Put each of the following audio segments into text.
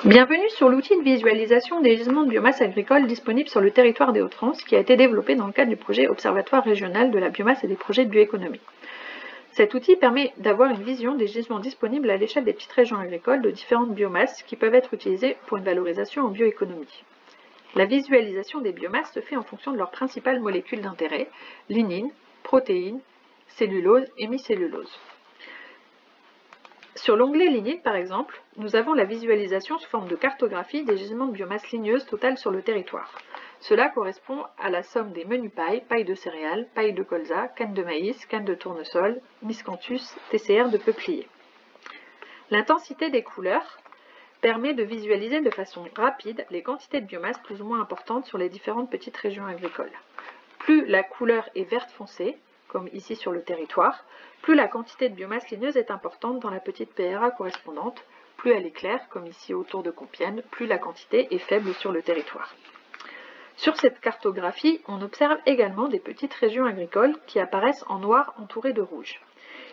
Bienvenue sur l'outil de visualisation des gisements de biomasse agricole disponible sur le territoire des Hauts-de-France qui a été développé dans le cadre du projet Observatoire régional de la biomasse et des projets de bioéconomie. Cet outil permet d'avoir une vision des gisements disponibles à l'échelle des petites régions agricoles de différentes biomasses qui peuvent être utilisées pour une valorisation en bioéconomie. La visualisation des biomasses se fait en fonction de leurs principales molécules d'intérêt, lignine, protéines, cellulose et hémicellulose. Sur l'onglet lignine, par exemple, nous avons la visualisation sous forme de cartographie des gisements de biomasse ligneuse totale sur le territoire. Cela correspond à la somme des menus pailles, pailles de céréales, pailles de colza, cannes de maïs, cannes de tournesol, miscanthus, TCR de peuplier. L'intensité des couleurs permet de visualiser de façon rapide les quantités de biomasse plus ou moins importantes sur les différentes petites régions agricoles. Plus la couleur est verte foncée, comme ici sur le territoire, plus la quantité de biomasse ligneuse est importante dans la petite PRA correspondante, plus elle est claire, comme ici autour de Compiègne, plus la quantité est faible sur le territoire. Sur cette cartographie, on observe également des petites régions agricoles qui apparaissent en noir entourées de rouge.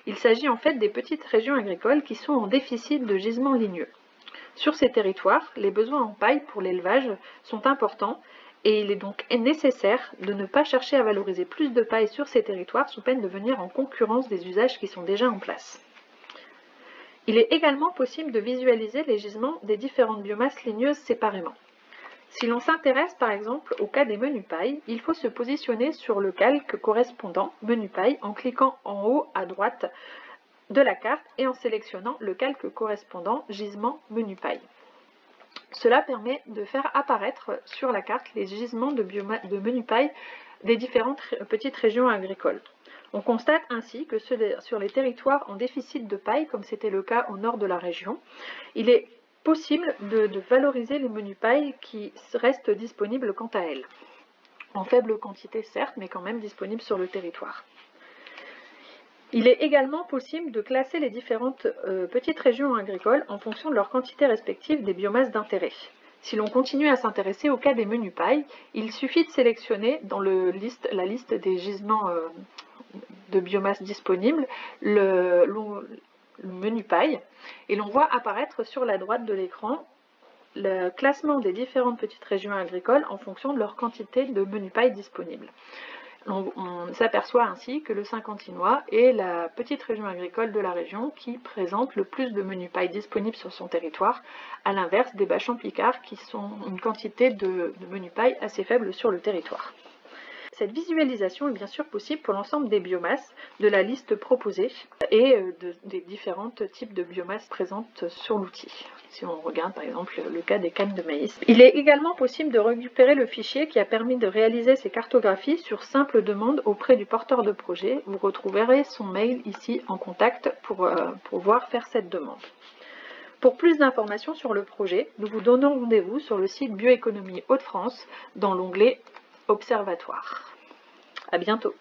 Il s'agit en fait des petites régions agricoles qui sont en déficit de gisements ligneux. Sur ces territoires, les besoins en paille pour l'élevage sont importants et il est donc nécessaire de ne pas chercher à valoriser plus de paille sur ces territoires sous peine de venir en concurrence des usages qui sont déjà en place. Il est également possible de visualiser les gisements des différentes biomasses ligneuses séparément. Si l'on s'intéresse par exemple au cas des menus paille, il faut se positionner sur le calque correspondant menu paille en cliquant en haut à droite de la carte et en sélectionnant le calque correspondant gisement menu paille. Cela permet de faire apparaître sur la carte les gisements de menu paille des différentes petites régions agricoles. On constate ainsi que sur les territoires en déficit de paille, comme c'était le cas au nord de la région, il est possible de valoriser les menus paille qui restent disponibles quant à elles. En faible quantité certes, mais quand même disponibles sur le territoire. Il est également possible de classer les différentes petites régions agricoles en fonction de leur quantité respective des biomasses d'intérêt. Si l'on continue à s'intéresser au cas des menus paille, il suffit de sélectionner dans la liste des gisements de biomasse disponibles le menu paille et l'on voit apparaître sur la droite de l'écran le classement des différentes petites régions agricoles en fonction de leur quantité de menus paille disponibles. On s'aperçoit ainsi que le Saint-Quentinois est la petite région agricole de la région qui présente le plus de menus paille disponibles sur son territoire, à l'inverse des Bas-Champs-Picards qui sont une quantité de menus paille assez faible sur le territoire. Cette visualisation est bien sûr possible pour l'ensemble des biomasses de la liste proposée et des différents types de biomasses présentes sur l'outil. Si on regarde par exemple le cas des cannes de maïs. Il est également possible de récupérer le fichier qui a permis de réaliser ces cartographies sur simple demande auprès du porteur de projet. Vous retrouverez son mail ici en contact pour pouvoir faire cette demande. Pour plus d'informations sur le projet, nous vous donnons rendez-vous sur le site Bioéconomie Hauts-de-France dans l'onglet Observatoire. À bientôt.